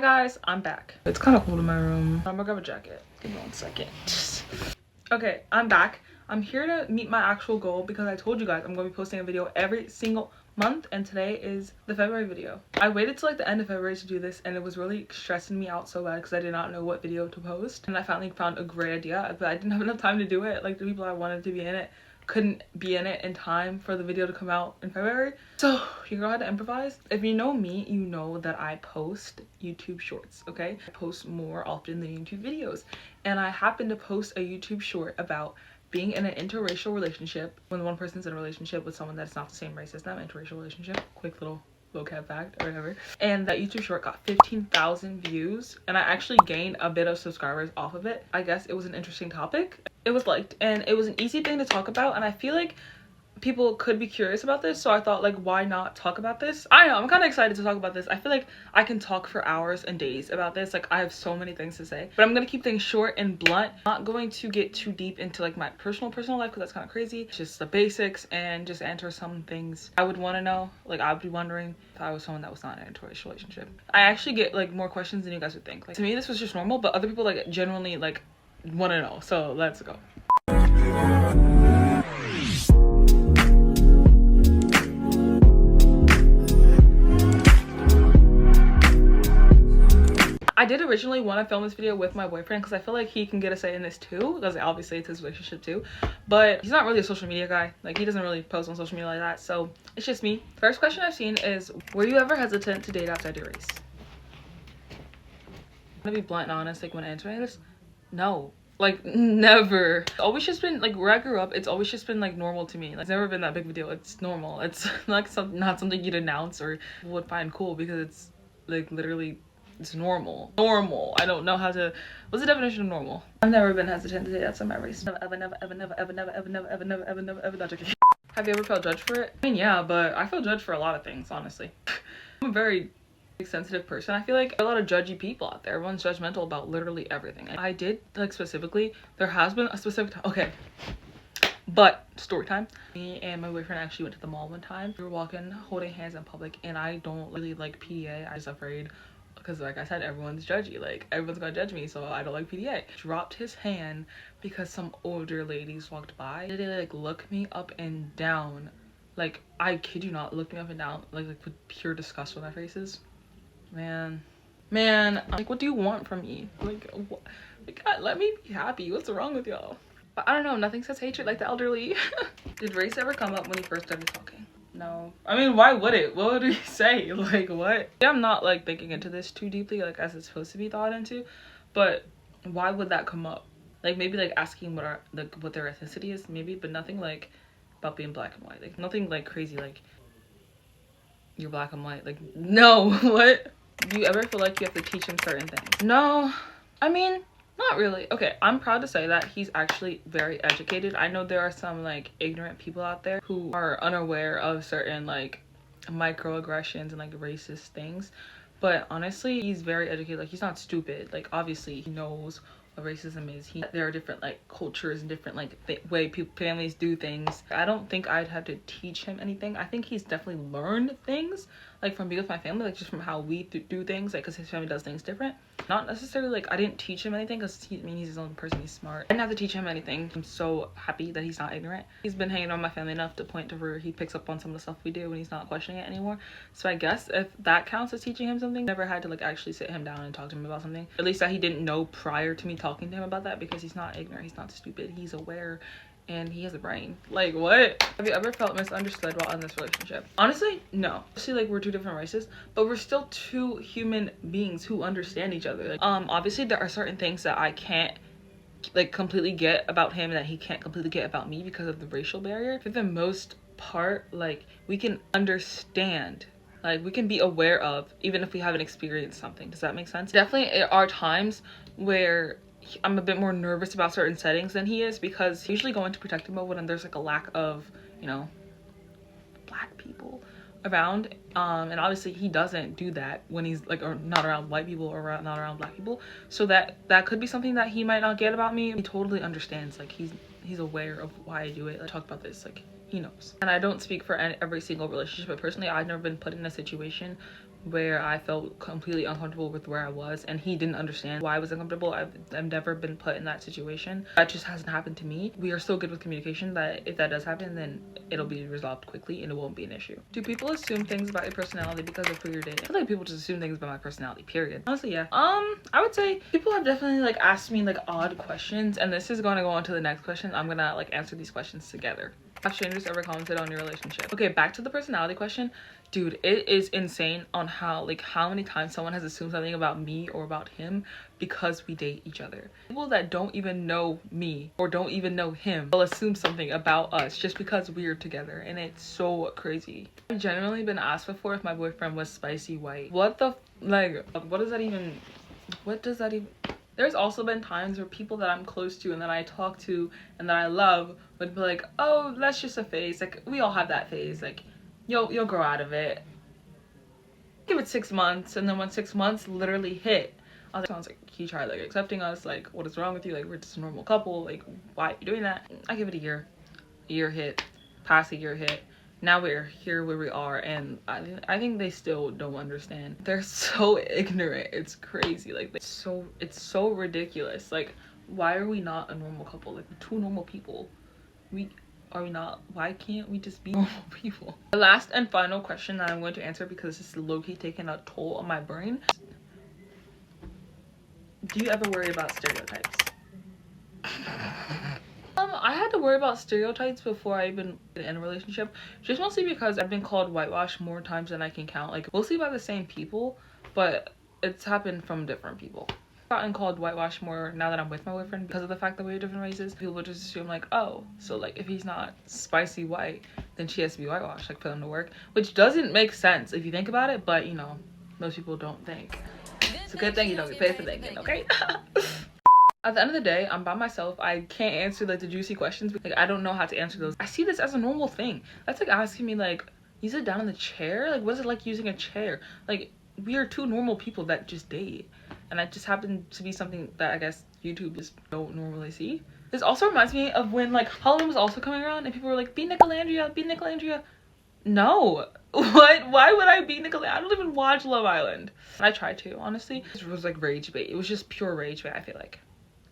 guys, I'm back. It's kind of cold in my room. I'm gonna grab a jacket. Give me 1 second. Okay, I'm back. I'm here to meet my actual goal because I told you guys I'm going to be posting a video every single month, and today is the February video. I waited till like the end of February to do this, and it was really stressing me out so bad because I did not know what video to post, and I finally found a great idea, but I didn't have enough time to do it. Like, the people I wanted to be in it couldn't be in it in time for the video to come out in February, so your girl had to improvise. If you know me, you know that I post YouTube shorts. Okay, I post more often than YouTube videos, and I happened to post a YouTube short about being in an interracial relationship when one person's in a relationship with someone that's not the same race as them. Interracial relationship, quick little vocab fact or whatever. And that YouTube short got 15,000 views, and I actually gained a bit of subscribers off of it. I guess it was an interesting topic. It was liked, and it was an easy thing to talk about, and I feel like people could be curious about this, so I thought, like, why not talk about this? I know, I'm kind of excited to talk about this. I feel like I can talk for hours and days about this. Like, I have so many things to say, but I'm gonna keep things short and blunt. I'm not going to get too deep into like my personal life because that's kind of crazy. Just the basics, and just answer some things I would want to know. Like, I would be wondering if I was someone that was not in an interracial relationship. I actually get like more questions than you guys would think. Like, to me this was just normal, but other people like genuinely like want to know, so let's go. I did originally want to film this video with my boyfriend because I feel like he can get a say in this too, because obviously it's his relationship too, but he's not really a social media guy. Like, he doesn't really post on social media like that, so it's just me. First question I've seen is, were you ever hesitant to date outside your race? I'm gonna be blunt and honest, like, when answering this, no. Like, never. It's always just been like, where I grew up, it's always just been like normal to me. Like, it's never been that big of a deal. It's normal. It's like not something you'd announce or would find cool, because it's like literally, it's normal. I don't know how to, what's the definition of normal? I've never been hesitant to date outside my race. Never, ever, not joking. Have you ever felt judged for it? I mean, yeah, but I feel judged for a lot of things, honestly. I'm a very sensitive person. I feel like a lot of judgy people out there. Everyone's judgmental about literally everything. And I did, like, specifically, there has been a specific time. Okay, but story time. Me and my boyfriend actually went to the mall one time. We were walking holding hands in public, and I don't really like PDA. I'm just afraid because, like I said, everyone's judgy. Like, everyone's gonna judge me, so I don't like PDA. Dropped his hand because some older ladies walked by. They like look me up and down, like, I kid you not, looked me up and down like with pure disgust on their faces. Man, like, what do you want from me? Like, what? Like, God, let me be happy. What's wrong with y'all? But I don't know, nothing says hatred like the elderly. Did race ever come up when you first started talking? No. I mean, why would it? What would we say? Like, what? I'm not like thinking into this too deeply, like, as it's supposed to be thought into, but why would that come up? Like, maybe like asking what their ethnicity is, maybe, but nothing like about being black and white. Like, nothing like crazy, like you're black and white. Like, no. What? Do you ever feel like you have to teach him certain things? No, I mean, not really. Okay, I'm proud to say that he's actually very educated. I know there are some like ignorant people out there who are unaware of certain like microaggressions and like racist things, but honestly, he's very educated. Like, he's not stupid. Like, obviously he knows what racism is. There are different like cultures and different like way families do things. I don't think I'd have to teach him anything. I think he's definitely learned things, like, from being with my family, like, just from how we do things, like, because his family does things different. Not necessarily like I didn't teach him anything, because he's his own person, he's smart. I didn't have to teach him anything. I'm so happy that he's not ignorant. He's been hanging around my family enough to point to where he picks up on some of the stuff we do when he's not questioning it anymore. So I guess if that counts as teaching him something, never had to like actually sit him down and talk to him about something, at least that he didn't know prior to me talking to him about that, because he's not ignorant, he's not stupid, he's aware, and he has a brain. Like, what? Have you ever felt misunderstood while in this relationship? Honestly, no. See, like, we're two different races, but we're still two human beings who understand each other. Like, obviously there are certain things that I can't like completely get about him that he can't completely get about me because of the racial barrier. For the most part, like, we can understand, like, we can be aware of, even if we haven't experienced something. Does that make sense? Definitely there are times where I'm a bit more nervous about certain settings than he is, because he usually go into protective mode when there's like a lack of, you know, black people around, and obviously he doesn't do that when he's like, or not around white people or not around black people, so that could be something that he might not get about me. He totally understands. Like, he's aware of why I do it. I talk about this like he knows. And I don't speak for every single relationship, but personally I've never been put in a situation where I felt completely uncomfortable with where I was and he didn't understand why I was uncomfortable. I've never been put in that situation. That just hasn't happened to me. We are so good with communication that if that does happen, then it'll be resolved quickly and it won't be an issue. Do people assume things about your personality because of who you're dating? I feel like people just assume things about my personality, period. Honestly, yeah. I would say people have definitely like asked me like odd questions, and this is going to go on to the next question. I'm gonna like answer these questions together. Have strangers ever commented on your relationship? Okay, back to the personality question. Dude, it is insane on how many times someone has assumed something about me or about him because we date each other. People that don't even know me or don't even know him will assume something about us just because we're together, and it's so crazy. I've genuinely been asked before if my boyfriend was spicy white. What the what does that even There's also been times where people that I'm close to and that I talk to and that I love would be like, oh, that's just a phase. Like, we all have that phase. Like, you'll grow out of it. Give it 6 months. And then when 6 months literally hit, I was like, sounds like he tried like accepting us. Like, what is wrong with you? Like, we're just a normal couple. Like, why are you doing that? I give it a year. A year hit. Past a year hit. Now we're here where we are, and I think they still don't understand. They're so ignorant. It's crazy. Like, it's so ridiculous. Like, why are we not a normal couple? Like, we're two normal people. Are we not? Why can't we just be normal people? The last and final question that I'm going to answer, because this is low-key taking a toll on my brain. Do you ever worry about stereotypes? I had to worry about stereotypes before I even in a relationship, just mostly because I've been called whitewash more times than I can count, like mostly by the same people, but it's happened from different people. I've gotten called whitewash more now that I'm with my boyfriend because of the fact that we're different races. People just assume like, oh, so like if he's not spicy white, then she has to be whitewashed, like for them to work, which doesn't make sense if you think about it, but you know, most people don't think. It's a good thing you don't get paid for thinking, okay? At the end of the day, I'm by myself. I can't answer like the juicy questions. Like, I don't know how to answer those. I see this as a normal thing. That's like asking me like, you sit down in the chair? Like, what is it like using a chair? Like, we are two normal people that just date. And that just happened to be something that I guess YouTube just don't normally see. This also reminds me of when like Halloween was also coming around and people were like, be Nicolandria, be Nicolandria. No. What? Why would I be Nicolandria? I don't even watch Love Island. I tried to, honestly. It was like rage bait. It was just pure rage bait,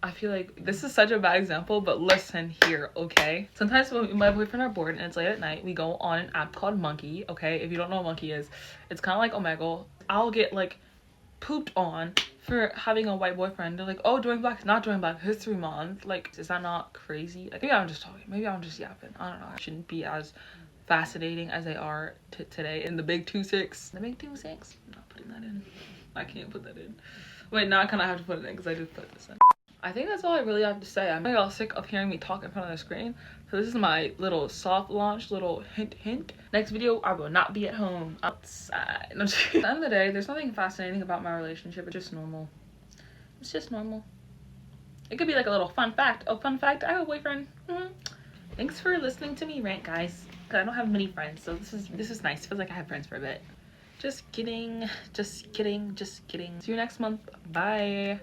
I feel like this is such a bad example, but listen here, okay? Sometimes when my boyfriend are bored and it's late at night, we go on an app called Monkey, okay? If you don't know what Monkey is, it's kind of like Omegle. I'll get like pooped on for having a white boyfriend. They're like, oh, during Black History Month. Like, is that not crazy? Like, maybe I'm just talking. Maybe I'm just yapping. I don't know. I shouldn't be as fascinating as they are today in the big 2-6. The big 2-6? I'm not putting that in. I can't put that in. Wait, now I kind of have to put it in because I just put this in. I think that's all I really have to say. I'm all sick of hearing me talk in front of the screen. So this is my little soft launch, little hint. Next video, I will not be at home, outside. No, at the end of the day, there's nothing fascinating about my relationship. It's just normal. It's just normal. It could be like a little fun fact. Oh, fun fact, I have a boyfriend. Thanks for listening to me rant, guys. Cause I don't have many friends, so this is nice. Feels like I have friends for a bit. Just kidding. See you next month. Bye.